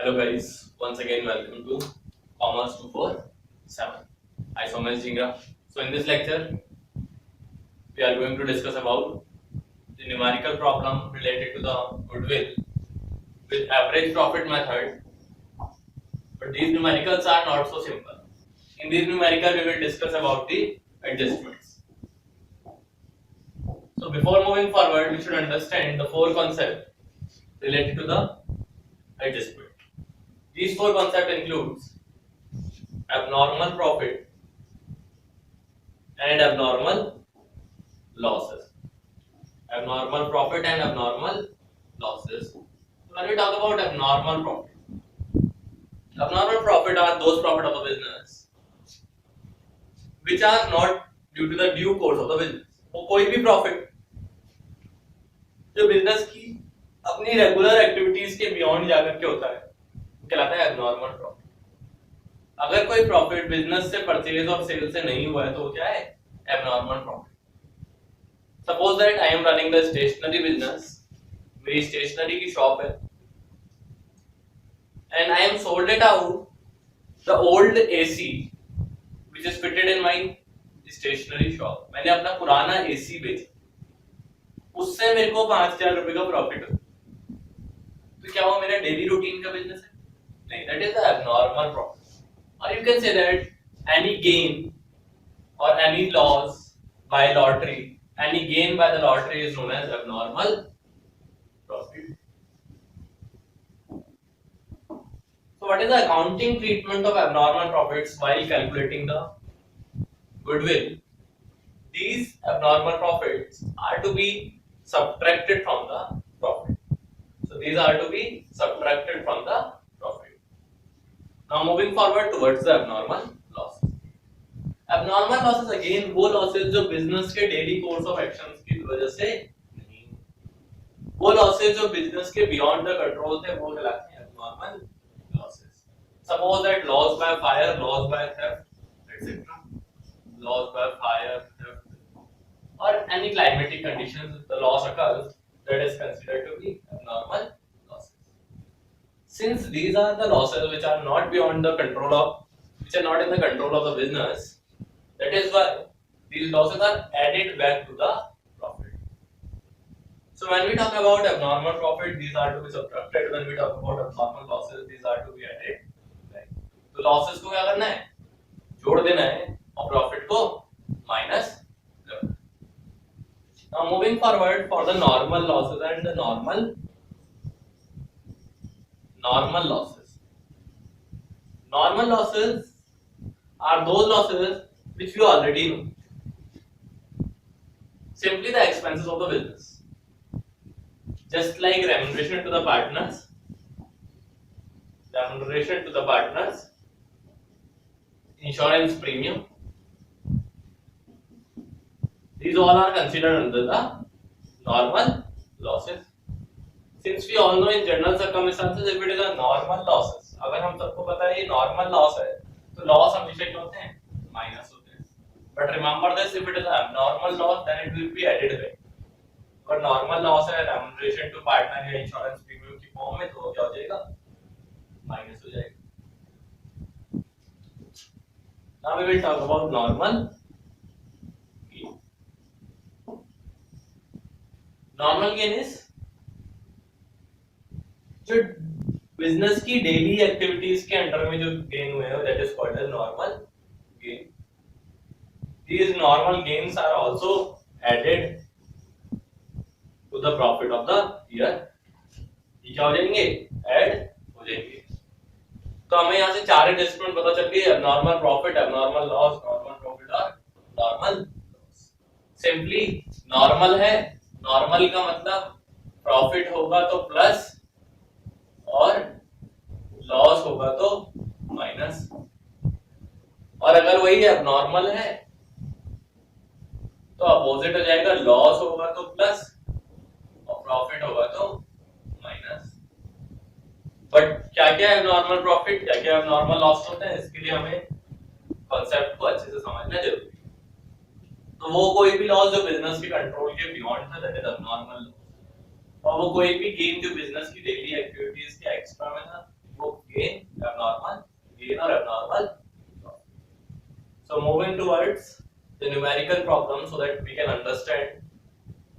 Hello guys, once again welcome to Commerce 247. I Somesh Jingra. So in this lecture, we are going to discuss about the numerical problem related to the goodwill with average profit method. But these numericals are not so simple. In these numerical, we will discuss about the adjustments. So before moving forward, we should understand the four concepts related to the adjustment. These four concepts includes abnormal profit and abnormal losses. Abnormal profit and abnormal losses. When we talk about abnormal profit are those profit of a business which are not due to the due course of the business. वो कोई भी profit जो business की अपनी regular activities के beyond जाकर के होता है वो कहलाता है एबनॉर्मल प्रॉफिट. अगर कोई प्रॉफिट बिजनेस से परचेज और सेल से नहीं हुआ है तो वो क्या है? Abnormal profit. Suppose that I am running the stationery business. मेरी स्टेशनरी की शॉप है and I am sold it out the old AC which is fitted in my stationery shop. मैंने अपना पुराना AC बेचा, उससे मेरे को 5,000 रुपए का प्रॉफिट हो. तो क्या वो मेरा डेली रूटीन का बिजनेस है? नहीं, that is the abnormal profit. Or you can say that any gain or any loss by lottery, any gain by the lottery is known as abnormal profit. So what is the accounting treatment of abnormal profits while calculating the goodwill? These abnormal profits are to be subtracted from the profit. So these are to be subtracted from the profit. Now moving forward towards the abnormal losses. Abnormal losses again वो losses जो business के daily course of actions की वजह से नहीं, वो losses जो business के beyond the control थे वो कहलाते हैं abnormal. Suppose that loss by fire, loss by theft, etc. Loss by fire, theft, or any climatic conditions, the loss occurs, that is considered to be abnormal losses. Since these are the losses which are not beyond the control of, which are not in the control of the business, that is why these losses are added back to the profit. So when we talk about abnormal profit, these are to be subtracted. When we talk about abnormal losses, these are to be added. तो losses को क्या करना है? जोड़ देना है और profit को माइनस करना. Now moving forward for the normal losses and the normal losses. Normal losses are those losses which you already know. Simply the expenses of the business. Just like remuneration to the partners, insurance premium, these all are considered under the normal losses. Since we all know in general circumstances if it is a normal losses, अगर हम सबको पता है ये normal loss है तो loss हमेशा क्या होते हैं? माइनस होते हैं. But remember this, if it is a abnormal loss then it will be added back. अगर normal loss है remuneration to partner या insurance premium की फॉर्म में तो क्या हो जाएगा? माइनस हो जाएगा. Now we will talk about normal gain. Normal gain is जो बिजनेस की डेली एक्टिविटीज के अंडर में जो गेन हुए हैं that is called as normal gain. These normal gains are also added to the profit of the year. ये क्या हो जाएंगे? ऐड हो जाएंगे. तो हमें यहाँ से चार एडजस्टमेंट पता चल गई. Abnormal profit, abnormal loss, normal profit और नॉर्मल लॉस. सिंपली नॉर्मल है, नॉर्मल का मतलब प्रॉफिट होगा तो प्लस और लॉस होगा तो माइनस. और अगर वही एबनॉर्मल है तो अपोजिट हो जाएगा, लॉस होगा तो प्लस और प्रॉफिट होगा तो माइनस. बट क्या क्या एबनॉर्मल प्रॉफिट, क्या क्या एबनॉर्मल लॉस होते हैं, इसके लिए हमें कॉन्सेप्ट को अच्छे से समझना जरूरी है. तो वो कोई भी लॉस जो बिजनेस के कंट्रोल के बियॉन्ड था दैट इज एबनॉर्मल लॉस. और वो कोई भी गेन जो बिजनेस की डेली एक्टिविटीज के एक्स्ट्रा में था वो gain, abnormal gain or abnormal loss. So moving towards the numerical problem so that we can understand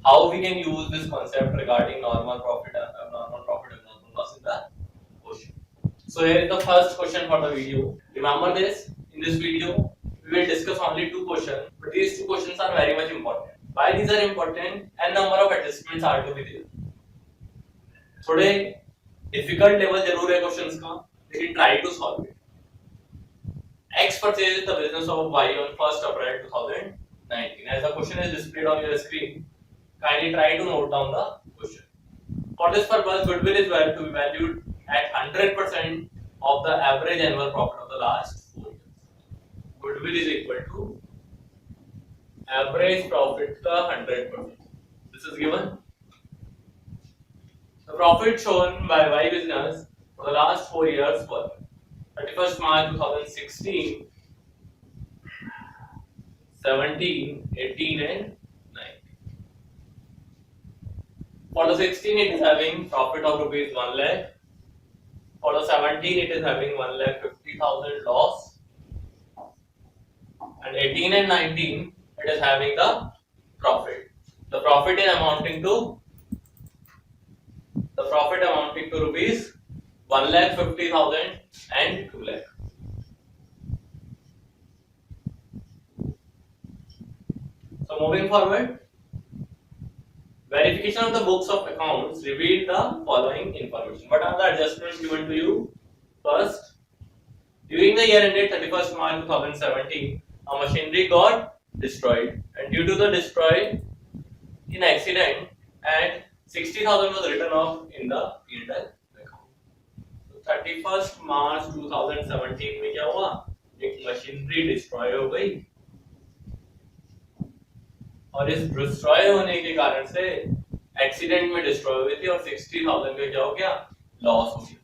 how we can use this concept regarding normal profit, abnormal loss in the question. So here is the first question for the video. Remember this, in this video we will discuss only two questions, but these two questions are very much important. Why these are important? N number of adjustments are to be there. थोड़े difficult level जरूर है questions का, लेकिन try to solve it. X purchases the business of Y on 1st April 2019. As the question is displayed on your screen, kindly try to note down the question. For this purpose, goodwill is to be valued at 100% of the average annual profit of the last 4 years. Goodwill is equal to average profit का 100%. This is given. The profit shown by Y business for the last 4 years were 31st March 2016, 17, 18 and 19. For the 16 it is having profit of rupees 1 lakh. For the 17 it is having 1,50,000 loss. And 18 and 19 it is having the profit. The profit is amounting to rupees 1,50,000 and 2 lakh. So moving forward, verification of the books of accounts revealed the following information. What are the adjustments given to you? First, during the year ended 31st March 2017, a machinery got destroyed, and due to the destroy in accident, and 60,000 was written off in the P&L account. So 31st March 2017 में क्या हुआ? एक machinery destroy हो गई, और इस destroy होने के कारण से एक्सीडेंट में डिस्ट्रॉय हुई थी और 60,000 का क्या हो गया? लॉस हो गया.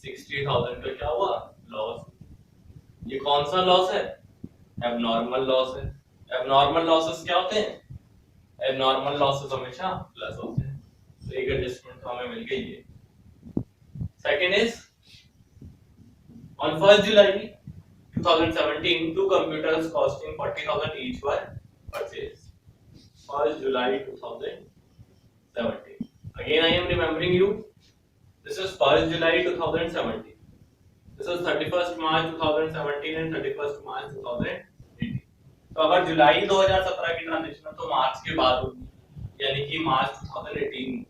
60,000 का क्या हुआ? लॉस. ये कौन सा लॉस है? एबनॉर्मल लॉस है. एबनॉर्मल लॉसेस क्या होते हैं? एबनॉर्मल लॉसेस हमेशा प्लस होते हैं. तो एक एडजस्टमेंट तो हमें मिल गई है. Second is on 1st July 2017 two computers costing 40,000 each were purchased. 1st July 2017. Again I am remembering you, this is 1st July 2017, this is 31st March 2017 and 31st March 2018. तो अगर जुलाई 2017 की ट्रांजेक्शन है तो मार्च के बाद होगी, यानी कि मार्च 2018.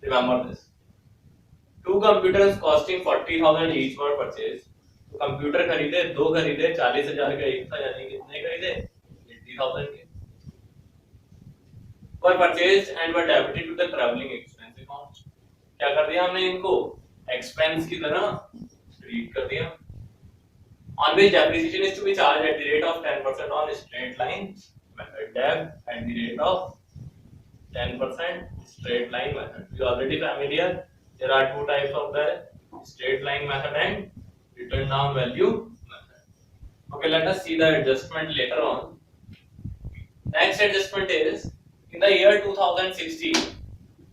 Remember this. Two computers costing 40,000 each were purchased. तो कंप्यूटर खरीदे, दो खरीदे, 40,000 का एक था, यानी कितने खरीदे? 80,000 के. Were purchased and were debited to the traveling expense account. क्या कर दिया हमने इनको? एक्सपेंस की तरह ट्रीट कर दिया. On which depreciation is to be charged at the rate of 10% on straight line method. Deb at the rate of 10% straight line method. We are already familiar. There are two types of the straight line method and written down value method. Okay, let us see the adjustment later on. Next adjustment is in the year 2016.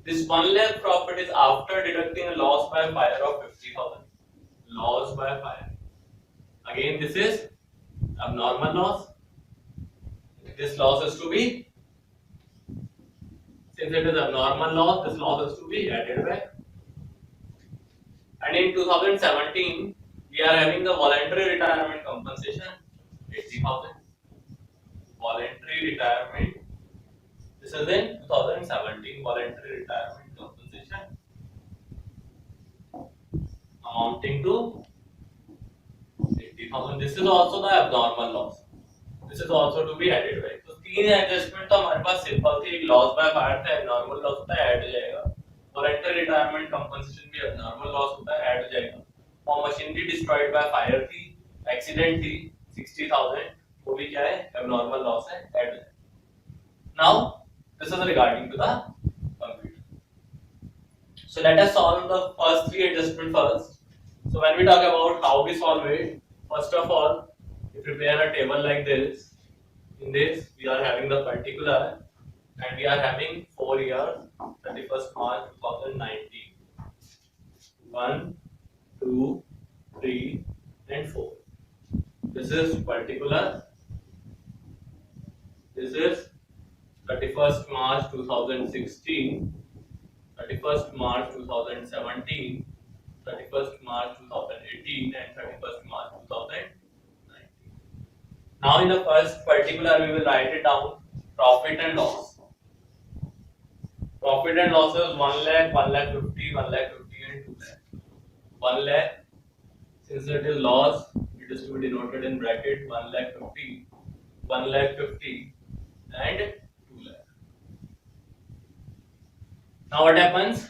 This 1 lakh profit is after deducting a loss by fire of 50,000. Loss by fire. Again, this is abnormal loss. This loss is to be, since it is abnormal loss, this loss is to be added back. And in 2017, we are having the voluntary retirement compensation, 80,000. Voluntary retirement. This is in 2017, voluntary retirement compensation amounting to 80,000. This is also the abnormal loss. This is also to be added back. तो तीन adjustment तो हमारे पास simple थी. एक loss by fire था, abnormal loss होता है, add हो जाएगा. वॉलंटरी रिटायरमेंट कंपनसेशन भी एबनॉर्मल लॉस होता है, ऐड हो जाएगा. और मशीनरी डिस्ट्रॉयड बाय फायर थी, एक्सीडेंट थी, 60,000, वो भी क्या है? एबनॉर्मल लॉस है, ऐड हो जाएगा. Now this is regarding to the computer. So let us solve the first three adjustment first. So when we talk about how we solve it, first of all, we prepare a table like this. In this, we are having the particular, and we are having 4 years, 31st March 2019. 1, 2, 3 and 4. This is particular. This is 31st March 2016, 31st March 2017, 31st March 2018 and 31st March 2019. Now in the first particular we will write it down, profit and loss. Profit and loss is 1 lakh, 1 lakh 50, 1 lakh 50 and 2 lakh. 1 lakh, since it is loss, it is to be denoted in bracket 1 lakh 50, 1 lakh 50 and 2 lakh. Now what happens?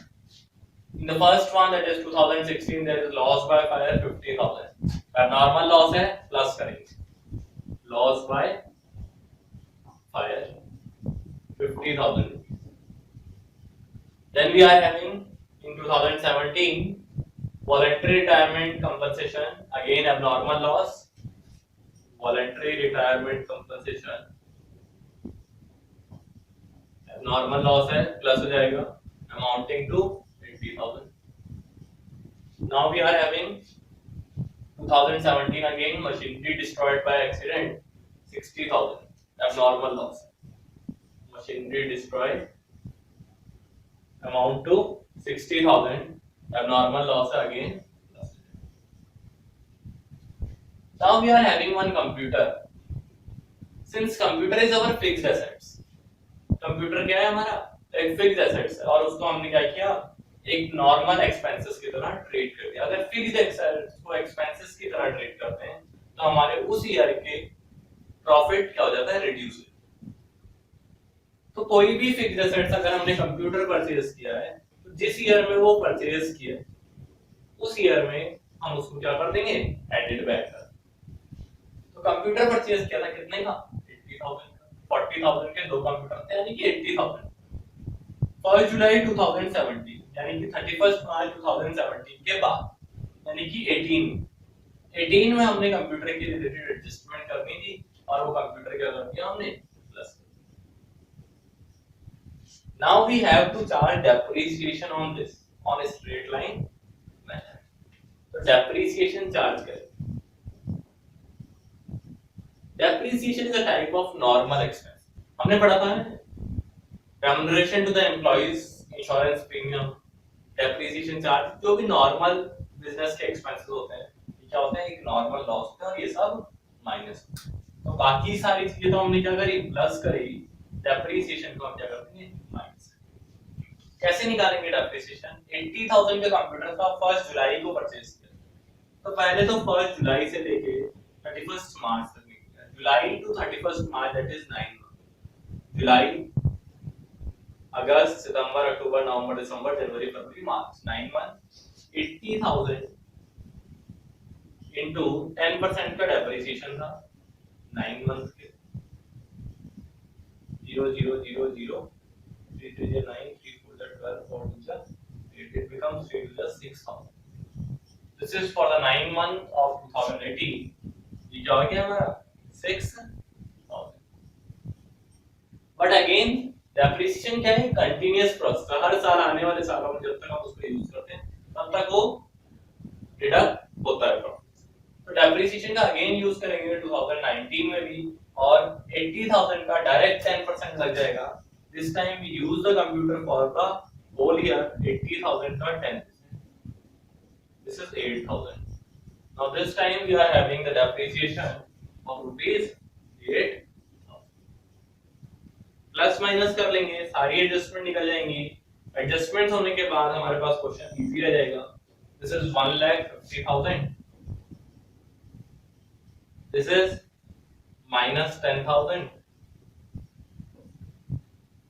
In the first one, that is 2016, there is loss by fire 50,000. Normal loss है plus करेंगे. Loss by fire 50,000. Then we are having in 2017 voluntary retirement compensation, again abnormal loss. Voluntary retirement compensation abnormal loss है plus हो जाएगा amounting to 80,000. Now we are having 2017 again machinery destroyed by accident 60,000 abnormal loss. Machinery destroyed amount to 60,000 abnormal loss again. Now we are having one computer. Since computer is our fixed assets, computer क्या है हमारा एक fixed assets है और उसको हमने क्या किया एक नॉर्मल एक्सपेंसेस की तरह ट्रीट कर दिया. अगर फिक्स्ड एसेट्स को एक्सपेंसेस की तरह ट्रीट करते हैं तो हमारे उस ईयर के प्रॉफिट क्या हो जाता है, रिड्यूस. तो कोई भी फिक्स्ड एसेट्स अगर हमने कंप्यूटर परचेज किया है तो जिस ईयर में वो परचेज किया उस ईयर में हम उसको क्या कर देंगे, एडेड बैक कर. तो कंप्यूटर परचेज किया था कितने का, 80,000 का. 40,000 के दो कंप्यूटर थे यानी कि 80,000. 1 जुलाई 2017 यानी कि 31 मार्च 2017 के बाद यानी कि 18 में हमने कंप्यूटर की रिलेटेड एडजस्टमेंट करनी थी और वो कंप्यूटर क्या कर दिया हमने plus. Now we have to charge depreciation on this on a straight line method. तो depreciation charge करें. Depreciation is a type of normal expense. हमने पढ़ा था ना, remuneration to the employees, insurance premium, depreciation charge, जो भी normal business के expenses होते हैं ये क्या होते हैं, एक नॉर्मल लॉस होता है और ये सब माइनस. तो बाकी सारी चीजें तो हमने क्या करी, प्लस करी. डेप्रिसिएशन को हम क्या करते हैं, माइनस. कैसे निकालेंगे डेप्रिसिएशन? 80,000 के कंप्यूटर का 1 जुलाई को परचेज किया तो पहले तो 1 जुलाई से लेके 31 मार्च तक निकाला. July to 31 March that is 9 month. जुलाई, अगस्त, सितंबर, अक्टूबर, नवंबर, दिसंबर, जनवरी, फरवरी, मार्च, 9 मंथ. 80,000 इनटू 10% का डेप्रिसिएशन था 9 मंथ के. 0 0 0 0 3 2 9 3 4 12 4 2 8. It becomes 3 to 6,000. This is for the 9 month of 2018. ये क्या हो गया हमारा 6,000. But again डेप्रिसिएशन क्या है, कंटीन्यूअस प्रोसेस. हर साल आने वाले सालों में जब तक हम उसको यूज करते हैं तब तक वो डिडक्ट होता है. तो डेप्रिसिएशन का अगेन यूज करेंगे 2019 में भी और 80,000 का डायरेक्ट 10% लग जाएगा. This time we use the computer for the whole year. 80,000 का 10%, this is 8,000. Now this time we are having the depreciation of rupees 8. Plus minus कर लेंगे, सारी एडजस्टमेंट निकल जाएंगी. एडजस्टमेंट्स होने के बाद हमारे पास क्वेश्चन इजी रह जाएगा. This is 1,50,000. This is minus 10,000.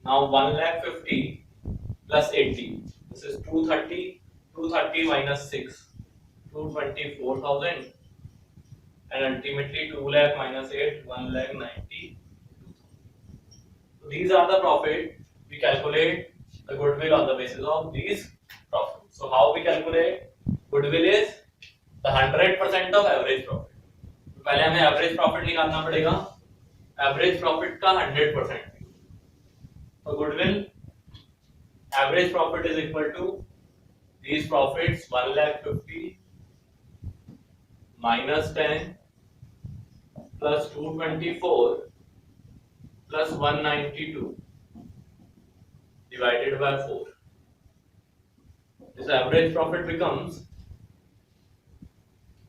Now 1,50,000 plus 80. This is 230. 230 minus 6. 224,000. And ultimately 2 lakh minus 8. 1,90,000. So these are the profit. We calculate the goodwill on the basis of these profits. So how we calculate goodwill is the 100% of average profit. पहले हमें average profit निकालना पड़ेगा. Average profit का 100%. तो goodwill average profit is equal to these profits 1,50,000 minus 10 plus 224 plus 192 divided by 4. This average profit becomes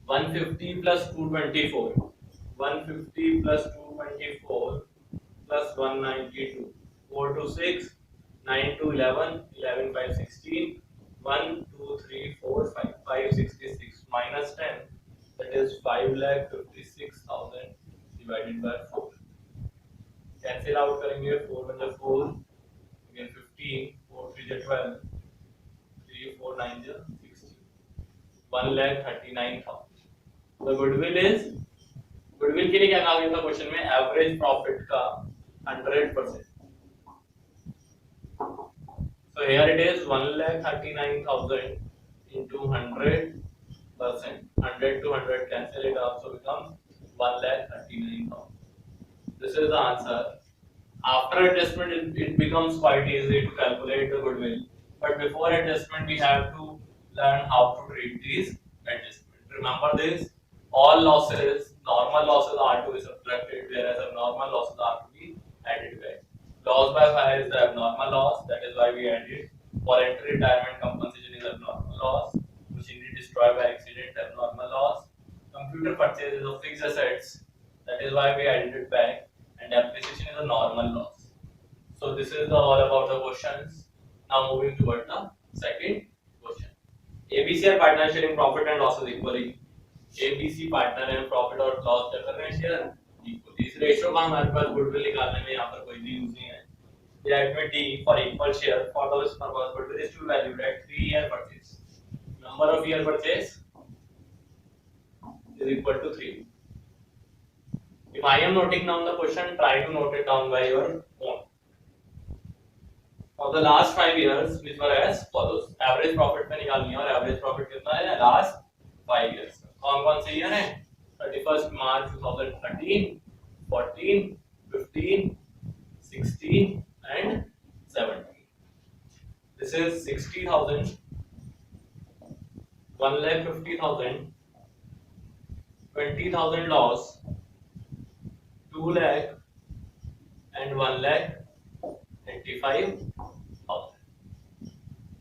150 plus 224. 150 plus 224 plus 192. 4 to 6, 9 to 11, 11 by 16, 1, 2, 3, 4, 5, 566 minus 10, that is 5,56,000 divided by 4. Cancel out करेंगे 4 में 4, again 15, 4 3 12, 3 4 9 16, 1,39,000. The goodwill is goodwill के लिए क्या कहा गया था question में average profit का 100%. So here it is 1,39,000 into 100%. 100 to 100 cancel, it also becomes 1,39,000. This is the answer. After adjustment, it becomes quite easy to calculate the goodwill. But before adjustment, we have to learn how to treat these adjustments. Remember this: all losses, normal losses are to be subtracted, whereas abnormal losses are to be added back. Loss by fire is the abnormal loss, that is why we added. Voluntary retirement compensation is abnormal loss. Machinery destroyed by accident, abnormal loss. Computer purchase is of fixed assets, that is why we added it back. And depreciation is a normal loss. So this is all about the questions. Now moving toward the second question. ABC are partner sharing profit and losses equally. ABC partner and profit और loss क्या कर रहे हैं share equally. इस ratio का हमारे पास goodwill निकालने में यहाँ पर कोई भी यूज नहीं है. Divide by D for equal share for those purpose goodwill is to be valued at 3-year purchase. Number of year purchase is equal to 3. If I am noting down the question, try to note it down by your own. For the last 5 years, which were as follows. Average profit में निकालनी है और average profit कितना है last 5 years. कौन-कौन से year हैं? 31st March 2013, 14, 15, 16 and 17. This is 60,000, 1,50,000, 20,000 loss, 2 lakh and 1,85,000.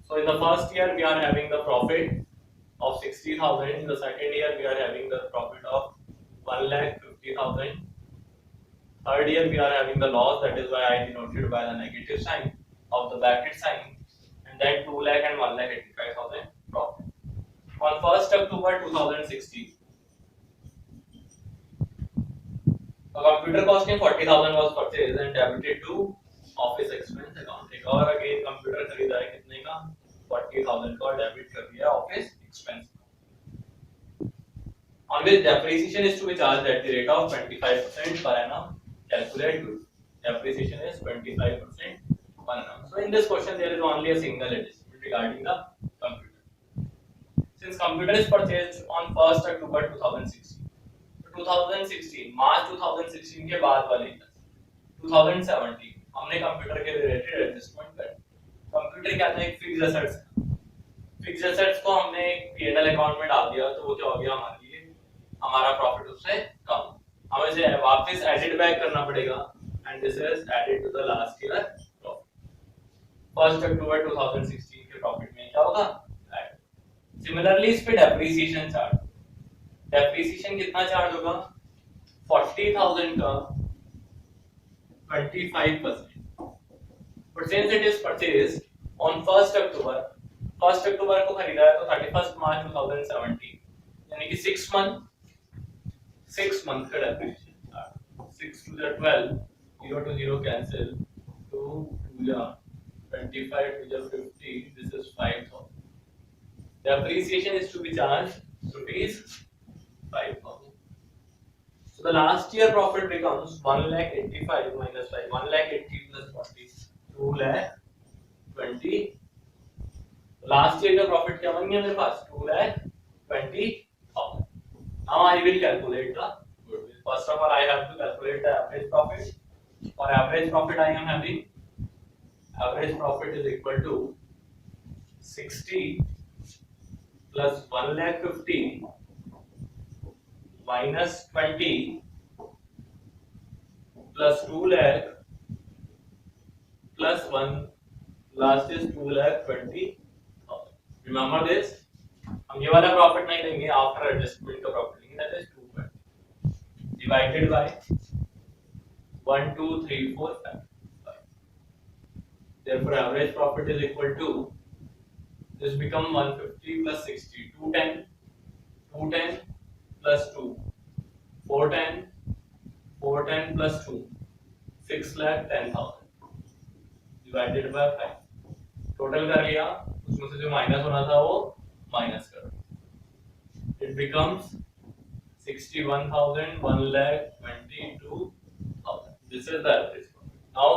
So in the first year we are having the profit of 60,000. In the second year we are having the profit of 1,50,000. Third year we are having the loss, that is why I denoted by the negative sign of the bracket sign, and then 2 lakh and 1,85,000 profit. On 1st October 2016, the computer costing 40,000 was purchased and debited to office expense account. एक और again computer खरीदा है कितने का 40,000 का debit कर दिया office expense. On which depreciation is to be charged at the rate of 25% per annum. Calculate good. Depreciation is 25% per annum. So in this question there is only a single adjustment regarding the computer. Since computer is purchased on 1st October 2016, 2016 March 2016 के बाद वाले 2017 हमने computer के related adjustment कर. Computer क्या था, एक fixed assets. Fixed assets को हमने P&L अकाउंट में डाल दिया तो वो क्या हो गया हमारे लिए, हमारा प्रॉफिट उससे कम. हमें इसे वापस एडिट बैक करना पड़ेगा and this is added to the last year profit. 1st October 2016 के प्रॉफिट में क्या होगा ऐड. सिमिलरली इस पे डेप्रिसिएशन चार्ज. डेप्रिसिएशन कितना चार्ज होगा 40,000 का 25%. But since it is purchased on 1st October, 1st October को खरीदा है तो 31st March 2017 यानी कि 6 month का depreciation. 6 to the 12, 0 to 0 cancel, 2 to the 25 to the 50, this is 5,000. Depreciation is to be charged rupees 5,000. So the last year profit becomes 1,85,000 minus 5, 1,80,000 plus 40, 2,20,000. Last year का profit क्या बन गया मेरे पास 2,20,000. Now I will calculate the goodwill. First of all, I have to calculate the average profit. For average profit, I am having average profit is equal to 60 plus 1,50,000 minus 20 plus 2 lakh plus 1 last is 2 lakh 20. Remember this? हम ये वाला profit नहीं लेंगे, after adjustment का profit लेंगे, that is 2 divided by 1 2 3 4 5. Therefore average profit is equal to, this become 150 plus 60, 210 plus 2 410 410 plus 2 6 lakh 10,000 divided by 5. Total कर लिया, उसमें से जो माइनस होना था वो माइनस कर, it becomes 61,000 1,22,000. This is the average. Now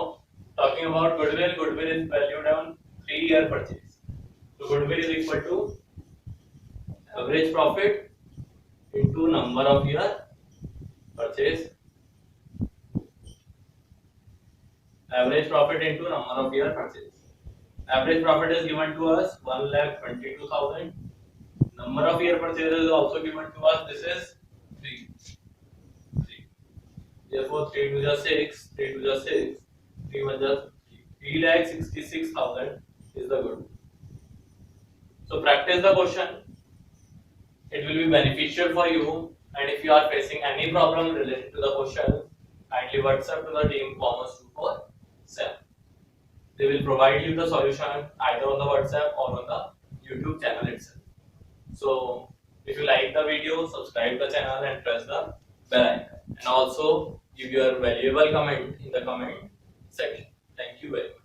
talking about goodwill, goodwill is valued on 3-year purchase. So goodwill is equal to average profit into number of year purchase. Average profit into number of year purchase. Average profit is given to us 1,22,000. Number of year purchase is also given to us. This is 3. Therefore 3 to the 6, 3 to the 6, 3 1 just 3,66,000 is the good. So practice the question. It will be beneficial for you. And if you are facing any problem related to the question, kindly WhatsApp to the team commerce247. They will provide you the solution either on the WhatsApp or on the YouTube channel itself. So if you like the video, subscribe the channel and press the bell icon. And also give your valuable comment in the comment section. Thank you very much.